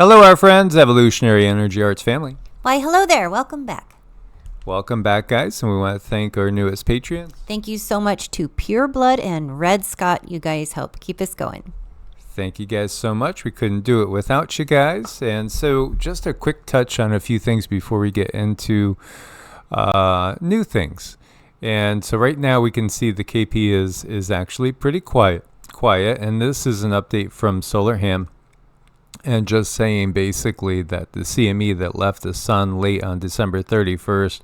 Hello, our friends, Evolutionary Energy Arts family. Why, hello there. Welcome back. Welcome back, guys, and we want to thank our newest Patreons. Thank you so much to Pure Blood and Red Scott. You guys help keep us going. Thank you guys so much. We couldn't do it without you guys. And so just a quick touch on a few things before we get into new things. And so right now we can see the KP is actually pretty quiet. And this is an update from SolarHam. And just saying basically that the CME that left the sun late on December 31st,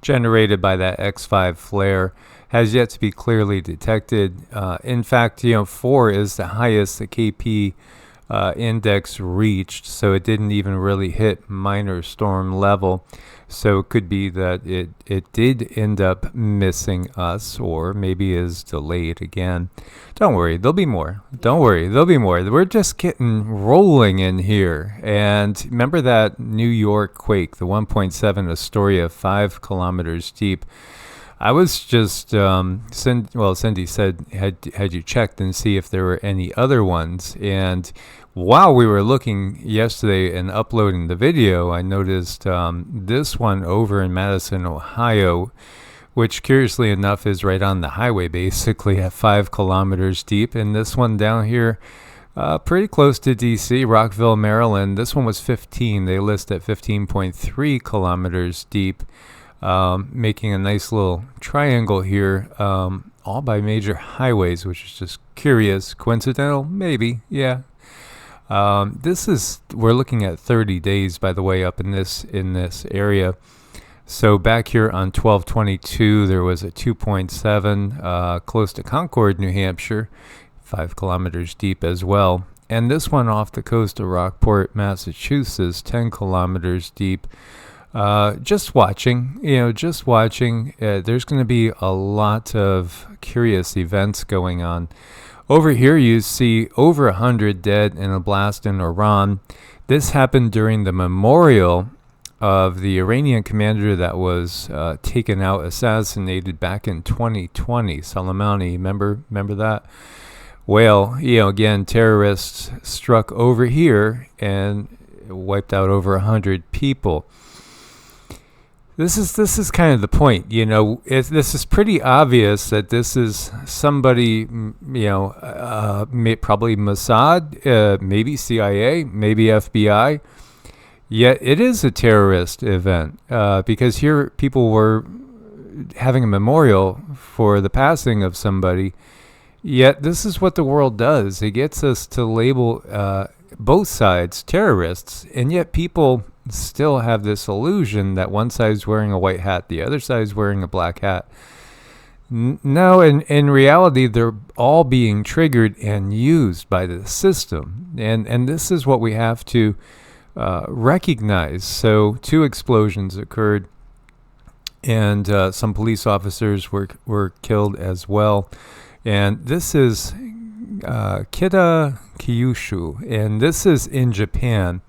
generated by that X5 flare, has yet to be clearly detected. In fact, 4 is the highest the KP index reached, so it didn't even really hit minor storm level. So it could be that it did end up missing us, or maybe is delayed again. Don't worry, there'll be more. Don't worry, there'll be more. We're just getting rolling in here. And remember that New York quake, the 1.7 Astoria, 5 kilometers deep. I was just, Cindy said, had you checked and see if there were any other ones? And while we were looking yesterday and uploading the video, I noticed this one over in Madison, Ohio, which curiously enough is right on the highway, basically at 5 kilometers deep. And this one down here, pretty close to DC, Rockville, Maryland, this one was 15. They list at 15.3 kilometers deep. Making a nice little triangle here, all by major highways, which is just curious. Coincidental? Maybe, yeah. We're looking at 30 days, by the way, up in this area. So back here on 12/22, there was a 2.7 close to Concord, New Hampshire, 5 kilometers deep as well. And this one off the coast of Rockport, Massachusetts, 10 kilometers deep. Just watching. There's going to be a lot of curious events going on. Over here, you see over 100 dead in a blast in Iran. This happened during the memorial of the Iranian commander that was taken out, assassinated back in 2020. Soleimani, remember that? Well, again, terrorists struck over here and wiped out over 100 people. This is kind of the point, this is pretty obvious that this is somebody, probably Mossad, maybe CIA, maybe FBI, yet it is a terrorist event, because here people were having a memorial for the passing of somebody, yet this is what the world does. It gets us to label both sides terrorists, and yet people still have this illusion that one side's wearing a white hat, the other side's wearing a black hat. No, in reality, they're all being triggered and used by the system. And this is what we have to recognize. So 2 explosions occurred, and some police officers were killed as well. And this is Kita Kyushu, and this is in Japan.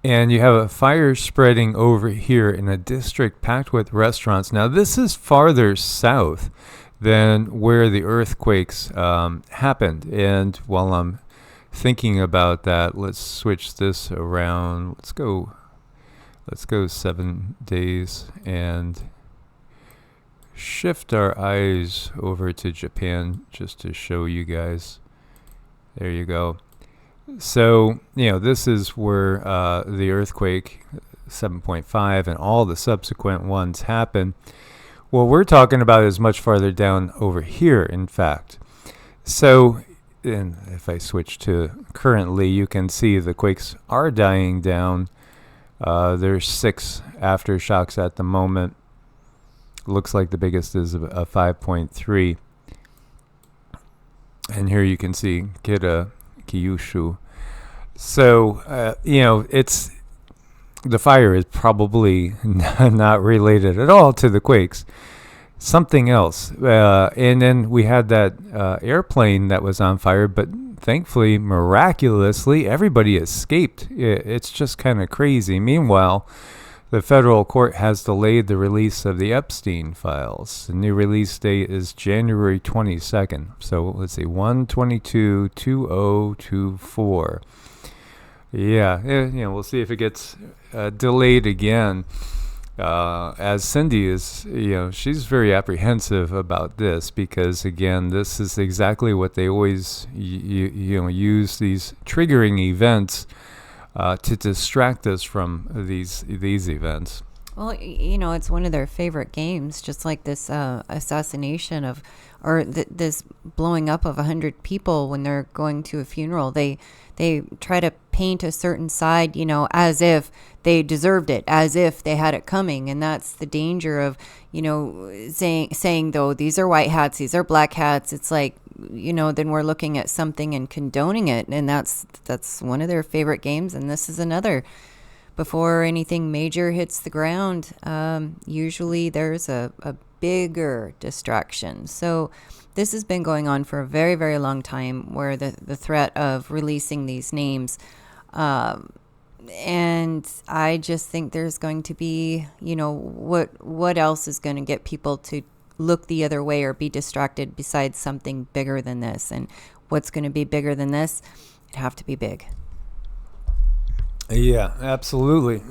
And you have a fire spreading over here in a district packed with restaurants. Now, this is farther south than where the earthquakes happened. And while I'm thinking about that, let's switch this around. Let's go 7 days and shift our eyes over to Japan just to show you guys. There you go. So, this is where the earthquake 7.5 and all the subsequent ones happen. What we're talking about is much farther down over here, in fact. So, and if I switch to currently, you can see the quakes are dying down. There's 6 aftershocks at the moment. Looks like the biggest is a 5.3. And here you can see Kita Kyushu. So, it's the fire is probably not related at all to the quakes. Something else. And then we had that airplane that was on fire, but thankfully, miraculously, everybody escaped. It's just kind of crazy. Meanwhile, the federal court has delayed the release of the Epstein files. The new release date is January 22nd. So let's see, 1/22/2024. Yeah, we'll see if it gets delayed again. As Cindy is, she's very apprehensive about this because, again, this is exactly what they always, use these triggering events to distract us from these events. Well, it's one of their favorite games, just like this assassination of, or this blowing up of 100 people when they're going to a funeral. They try to paint a certain side, as if they deserved it, as if they had it coming. And that's the danger of, saying, though, these are white hats, these are black hats. It's like, then we're looking at something and condoning it. And that's one of their favorite games. And this is another. Before anything major hits the ground, usually there's a bigger distraction. So this has been going on for a very, very long time, where the threat of releasing these names. And I just think there's going to be, what else is going to get people to look the other way or be distracted besides something bigger than this? And what's going to be bigger than this? It'd have to be big. Yeah, absolutely.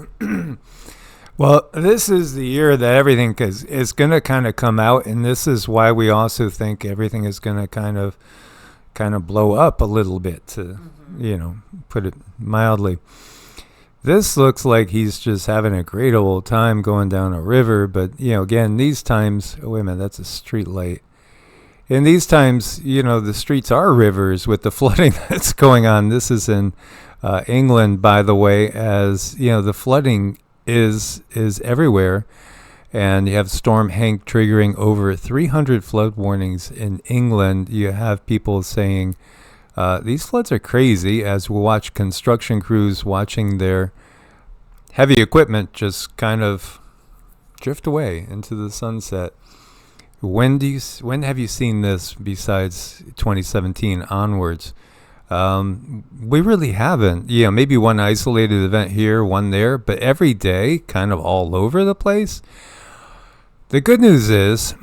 Well, this is the year that everything is going to kind of come out, and this is why we also think everything is going to kind of blow up a little bit, to put it mildly. This looks like he's just having a great old time going down a river, but again, these times, wait a minute, that's a street light. In these times, the streets are rivers with the flooding that's going on. This is in England, by the way, as the flooding is everywhere, and you have Storm Hank triggering over 300 flood warnings in England. You have people saying these floods are crazy, as we watch construction crews watching their heavy equipment just kind of drift away into the sunset. When have you seen this besides 2017 onwards? We really haven't. Maybe one isolated event here, one there, but every day, kind of all over the place. The good news is,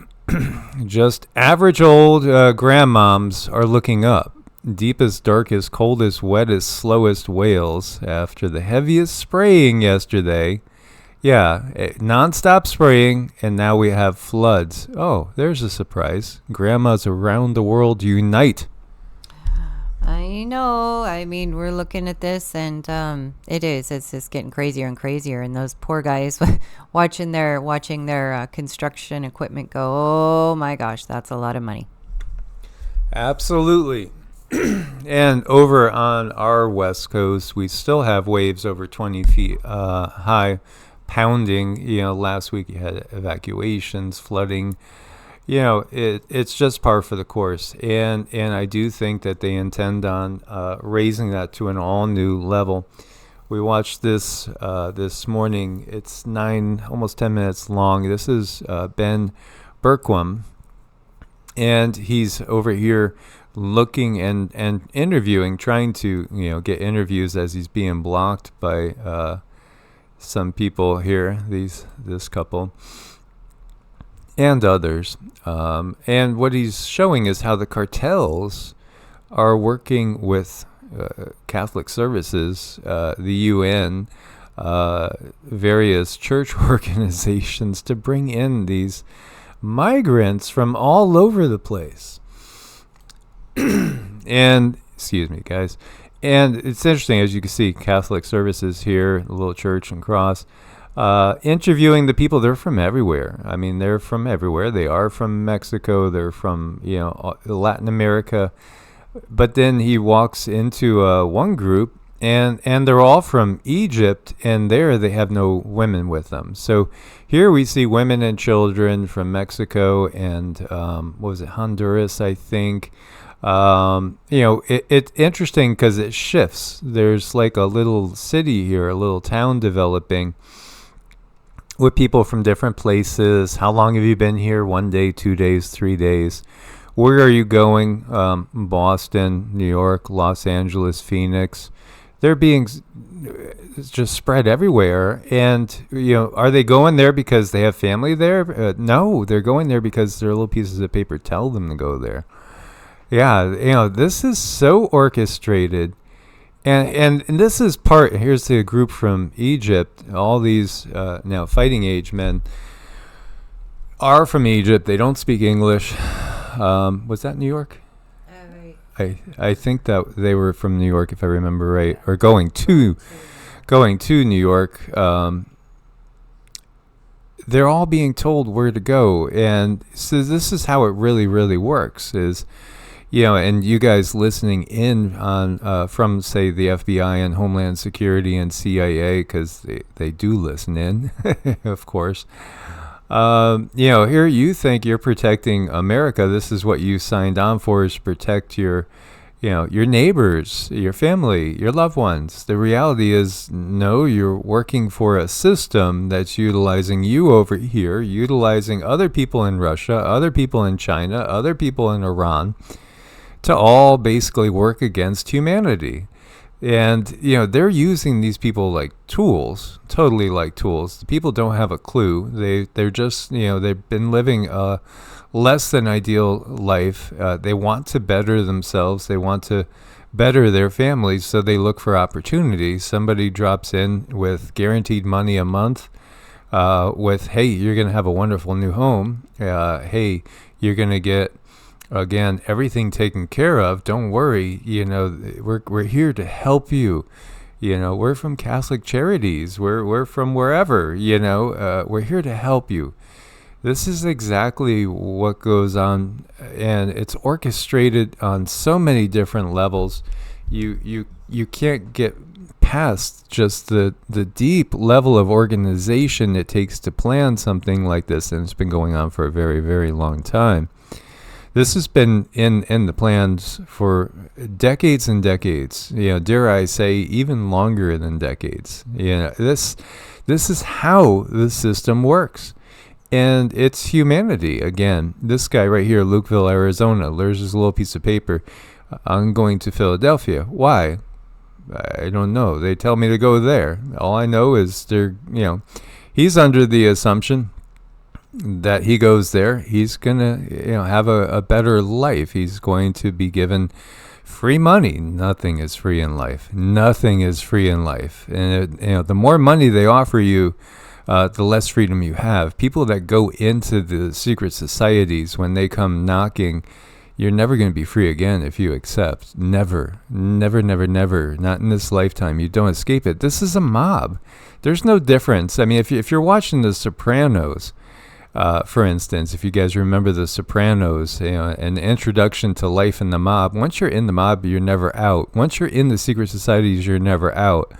just average old grandmoms are looking up. Deepest, darkest, coldest, wettest, slowest Wales after the heaviest spraying yesterday. Yeah, non-stop spraying, and now we have floods. Oh, there's a surprise. Grandmas around the world unite. I know. I mean, we're looking at this, and it's just getting crazier and crazier. And those poor guys watching their construction equipment go, oh my gosh, that's a lot of money. Absolutely. And over on our west coast, we still have waves over 20 feet high, pounding. Last week you had evacuations, flooding. It's just par for the course, and I do think that they intend on raising that to an all new level. We watched this this morning. It's almost 10 minutes long. This is Ben Berkwam, and he's over here looking and interviewing, trying to get interviews as he's being blocked by some people here. This couple. And others. And what he's showing is how the cartels are working with Catholic services, the UN, various church organizations to bring in these migrants from all over the place. And, excuse me, guys. And it's interesting, as you can see, Catholic services here, the little church and cross, interviewing the people. They're from everywhere. I mean, they're from everywhere. They are from Mexico. They're from, Latin America. But then he walks into one group, and they're all from Egypt, and there they have no women with them. So here we see women and children from Mexico and, Honduras, I think. It's interesting because it shifts. There's like a little city here, a little town developing with people from different places. How long have you been here? 1 day, 2 days, 3 days. Where are you going? Boston, New York, Los Angeles, Phoenix. They're being just spread everywhere. And, are they going there because they have family there? No, they're going there because their little pieces of paper tell them to go there. Yeah, this is so orchestrated. And this is part. Here's the group from Egypt. All these now fighting age men are from Egypt. They don't speak English. Was that New York? I think that they were from New York, if I remember right, or going to New York. They're all being told where to go, and so this is how it really works. Is and you guys listening in on from say the FBI and Homeland Security and CIA, because they do listen in, of course. Here you think you're protecting America. This is what you signed on for, is to protect your neighbors, your family, your loved ones. The reality is, no, you're working for a system that's utilizing you over here, utilizing other people in Russia, other people in China, other people in Iran, to all basically work against humanity. And, they're using these people like tools, totally like tools. The people don't have a clue. They're just, they've been living a less than ideal life. They want to better themselves. They want to better their families, so they look for opportunities. Somebody drops in with guaranteed money a month, with, hey, you're going to have a wonderful new home. Hey, you're going to get, again, everything taken care of. Don't worry. We're here to help you. We're from Catholic Charities. We're from wherever. We're here to help you. This is exactly what goes on, and it's orchestrated on so many different levels. You can't get past just the deep level of organization it takes to plan something like this, and it's been going on for a very, very long time. This has been in the plans for decades and decades. Dare I say, even longer than decades. This is how the system works, and it's humanity. Again, this guy right here, Lukeville, Arizona. There's his little piece of paper. I'm going to Philadelphia. Why? I don't know. They tell me to go there. All I know is he's under the assumption that he goes there, he's gonna have a better life. He's going to be given free money. Nothing is free in life. Nothing is free in life. And the more money they offer you, the less freedom you have. People that go into the secret societies, when they come knocking, you're never going to be free again if you accept. Never. Not in this lifetime. You don't escape it. This is a mob. There's no difference. I mean, if you're watching The Sopranos, for instance, if you guys remember The Sopranos, an introduction to life in the mob. Once you're in the mob, you're never out. Once you're in the secret societies, you're never out.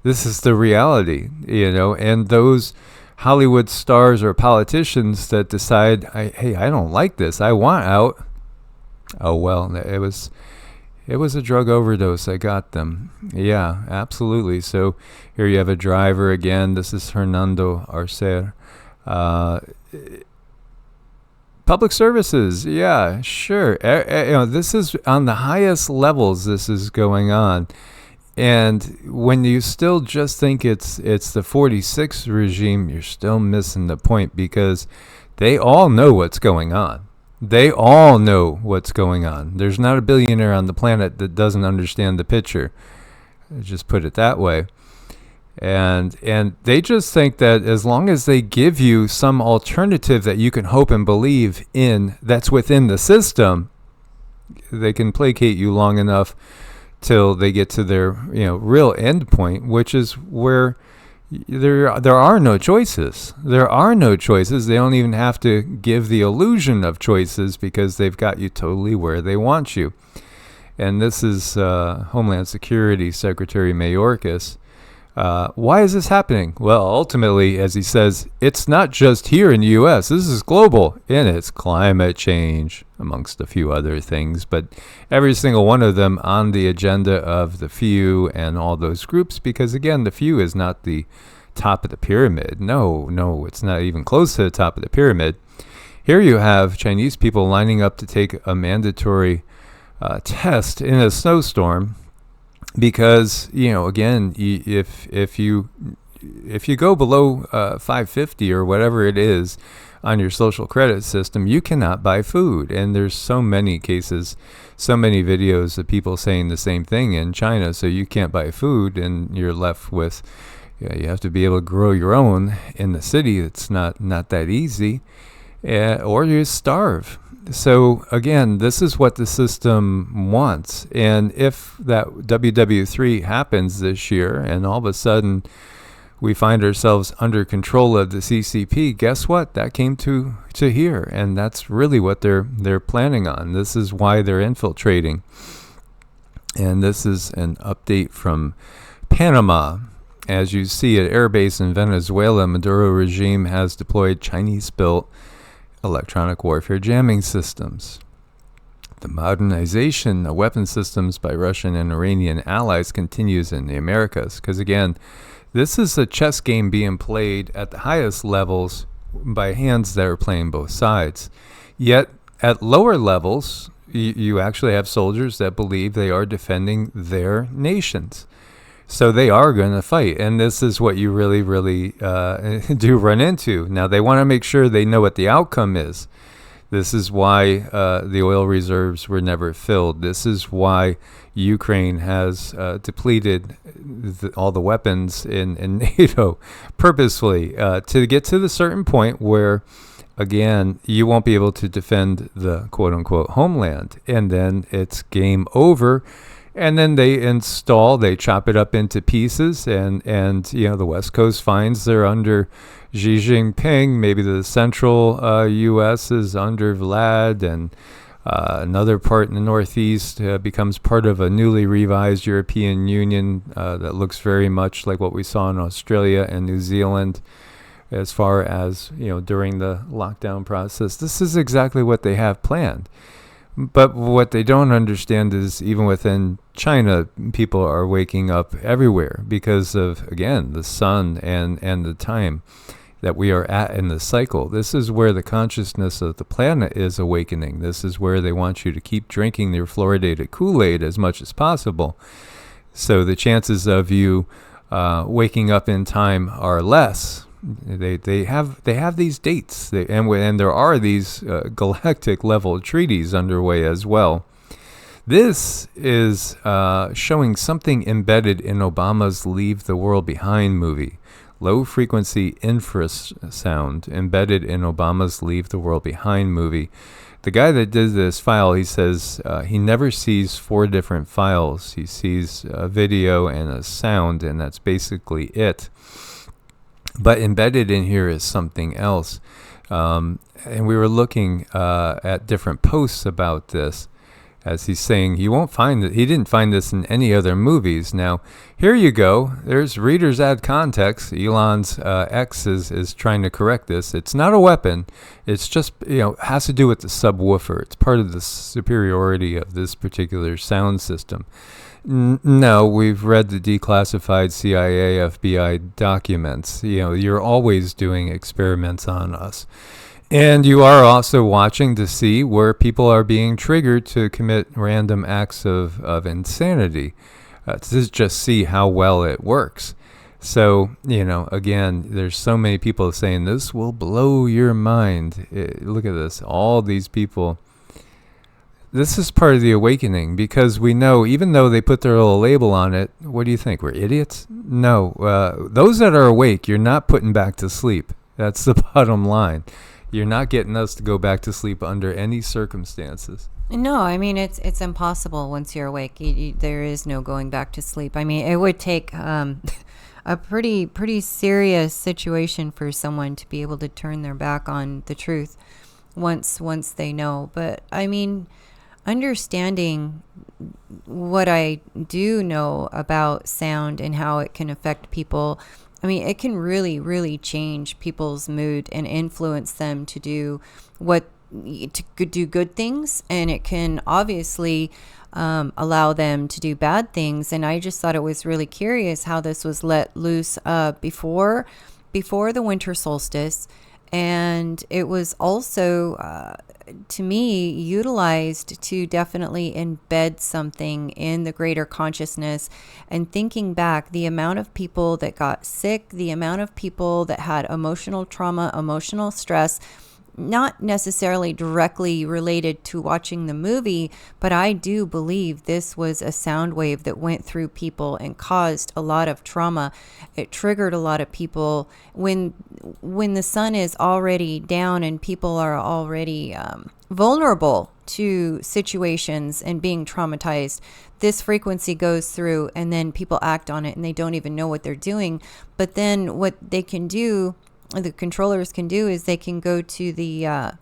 This is the reality, and those Hollywood stars or politicians that decide, hey, I don't like this, I want out. Oh, well, it was a drug overdose. I got them. Yeah, absolutely. So here you have a driver again. This is Hernando Arcer. Public services, yeah, sure. This is on the highest levels. This is going on, and when you still just think it's the 46 regime, you're still missing the point, because they all know what's going on. They all know what's going on. There's not a billionaire on the planet that doesn't understand the picture. Just put it that way. And they just think that as long as they give you some alternative that you can hope and believe in, that's within the system, they can placate you long enough till they get to their real end point, which is where there are no choices. There are no choices. They don't even have to give the illusion of choices, because they've got you totally where they want you. And this is Homeland Security Secretary Mayorkas. Why is this happening? Well, ultimately, as he says, it's not just here in the U.S. This is global, and it's climate change, amongst a few other things. But every single one of them on the agenda of the few and all those groups, because, again, the few is not the top of the pyramid. No, it's not even close to the top of the pyramid. Here you have Chinese people lining up to take a mandatory test in a snowstorm. Because again, if you go below 550 or whatever it is, on your social credit system, you cannot buy food. And there's so many cases, so many videos of people saying the same thing in China. So you can't buy food, and you're left with, you have to be able to grow your own in the city. It's not that easy, or you starve. So again, this is what the system wants. And if that WW3 happens this year, and all of a sudden we find ourselves under control of the CCP, guess what? That came to here, and that's really what they're planning on. This is why they're infiltrating. And this is an update from Panama. As you see, at airbase in Venezuela, Maduro regime has deployed Chinese-built electronic warfare jamming systems. The modernization of weapon systems by Russian and Iranian allies continues in the Americas, because again, this is a chess game being played at the highest levels by hands that are playing both sides. Yet at lower levels, you actually have soldiers that believe they are defending their nations. So they are going to fight, and this is what you really, really do run into. Now, they want to make sure they know what the outcome is. This is why the oil reserves were never filled. This is why Ukraine has depleted all the weapons in NATO purposefully to get to the certain point where, again, you won't be able to defend the quote-unquote homeland, and then it's game over. And then they chop it up into pieces, and the West Coast finds they're under Xi Jinping. Maybe the central U.S. is under Vlad, and another part in the Northeast becomes part of a newly revised European Union that looks very much like what we saw in Australia and New Zealand as far as, during the lockdown process. This is exactly what they have planned. But what they don't understand is even within China, people are waking up everywhere because of, again, the sun and the time that we are at in the cycle. This is where the consciousness of the planet is awakening. This is where they want you to keep drinking their fluoridated Kool-Aid as much as possible. So the chances of you waking up in time are less. They have these dates, and there are these galactic level treaties underway as well. This is showing something embedded in Obama's "Leave the World Behind" movie. Low frequency infrasound embedded in Obama's "Leave the World Behind" movie. The guy that did this file, he says he never sees 4 different files. He sees a video and a sound, and that's basically it. But embedded in here is something else. And we were looking at different posts about this, as he's saying he didn't find this in any other movies. Now, here you go. There's readers add context. Elon's X is trying to correct this. It's not a weapon. It's just, has to do with the subwoofer. It's part of the superiority of this particular sound system. No, we've read the declassified CIA, FBI documents. You're always doing experiments on us. And you are also watching to see where people are being triggered to commit random acts of insanity, to just see how well it works. So, again, there's so many people saying this will blow your mind. Look at this. All these people. This is part of the awakening, because we know, even though they put their little label on it, what do you think? We're idiots? No. Those that are awake, you're not putting back to sleep. That's the bottom line. You're not getting us to go back to sleep under any circumstances. No, I mean, it's impossible once you're awake. There is no going back to sleep. I mean, it would take a pretty serious situation for someone to be able to turn their back on the truth once they know. But, I mean, understanding what I do know about sound and how it can affect people, I mean, it can really, really change people's mood and influence them to do good things, and it can obviously allow them to do bad things. And I just thought it was really curious how this was let loose before the winter solstice, and it was also to me utilized to definitely embed something in the greater consciousness. And thinking back, the amount of people that got sick, the amount of people that had emotional trauma, emotional stress, not necessarily directly related to watching the movie, but I do believe this was a sound wave that went through people and caused a lot of trauma. It triggered a lot of people when the sun is already down and people are already vulnerable to situations and being traumatized. This frequency goes through and then people act on it and they don't even know what they're doing. But then what they can do, the controllers can do, is they can go to the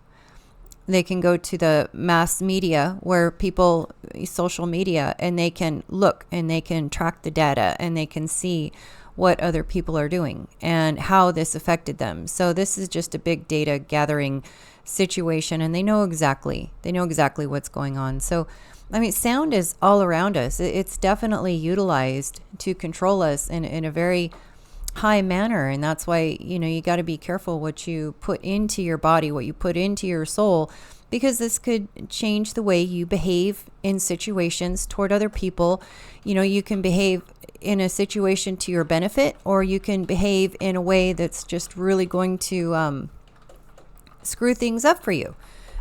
mass media where people, social media, and they can look and they can track the data and they can see what other people are doing and how this affected them. So this is just a big data gathering situation, and they know exactly what's going on. So I mean, sound is all around us. It's definitely utilized to control us in a very high manner. And that's why, you got to be careful what you put into your body, what you put into your soul, because this could change the way you behave in situations toward other people. You can behave in a situation to your benefit, or you can behave in a way that's just really going to screw things up for you.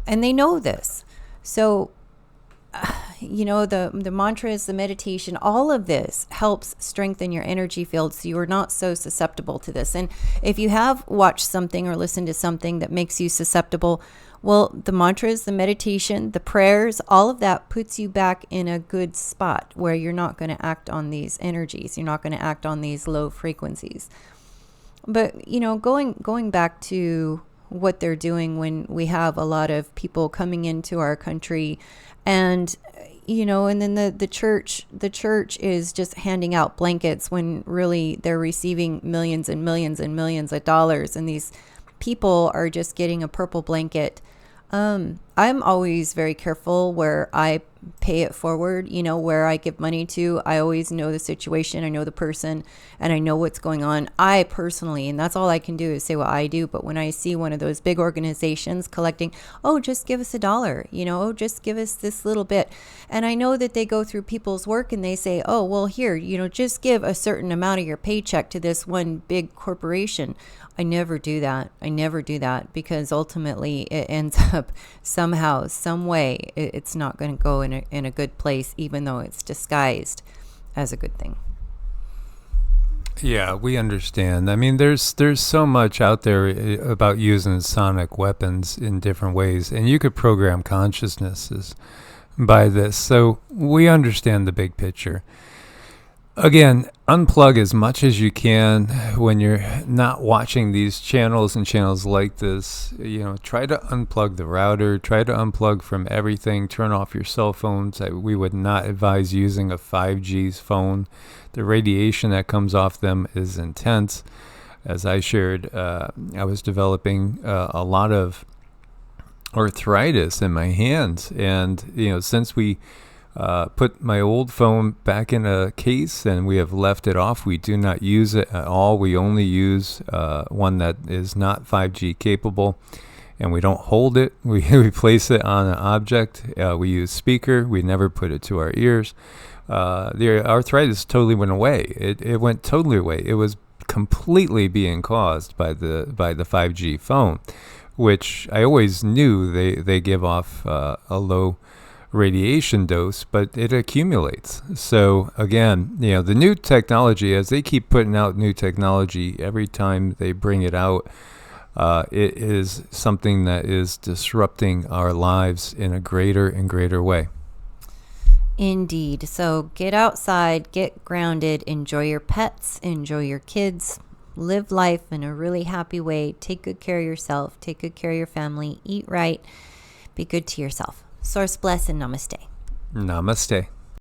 And they know this. So the mantras, the meditation, all of this helps strengthen your energy field so you are not so susceptible to this. And if you have watched something or listened to something that makes you susceptible, well, the mantras, the meditation, the prayers, all of that puts you back in a good spot where you're not going to act on these energies. You're not going to act on these low frequencies. But, going back to what they're doing when we have a lot of people coming into our country, and and then the church is just handing out blankets when really they're receiving millions and millions and millions of dollars, and these people are just getting a purple blanket. I'm always very careful where I pay it forward, where I give money to. I always know the situation. I know the person and I know what's going on. I personally, and that's all I can do is say what I do. But when I see one of those big organizations collecting, oh, just give us $1, just give us this little bit. And I know that they go through people's work and they say, oh, well, here, just give a certain amount of your paycheck to this one big corporation. I never do that because ultimately it ends up somehow, some way, it's not going to go in a good place, even though it's disguised as a good thing. Yeah, we understand. I mean, there's so much out there about using sonic weapons in different ways, and you could program consciousnesses by this. So we understand the big picture. Again, unplug as much as you can when you're not watching these channels and channels like this. Try to unplug the router, try to unplug from everything, turn off your cell phones. We would not advise using a 5G phone. The radiation that comes off them is intense. As I shared, I was developing a lot of arthritis in my hands, and since we put my old phone back in a case and we have left it off, we do not use it at all. We only use one that is not 5G capable, and we don't hold it. We place it on an object. We use speaker. We never put it to our ears. The arthritis totally went away. It went totally away. It was completely being caused by the 5G phone, which I always knew they give off a low radiation dose, but it accumulates. So again, the new technology, as they keep putting out new technology every time they bring it out, it is something that is disrupting our lives in a greater and greater way. Indeed. So get outside, get grounded, enjoy your pets, enjoy your kids, live life in a really happy way. Take good care of yourself, take good care of your family, eat right, be good to yourself. Source bless and namaste. Namaste.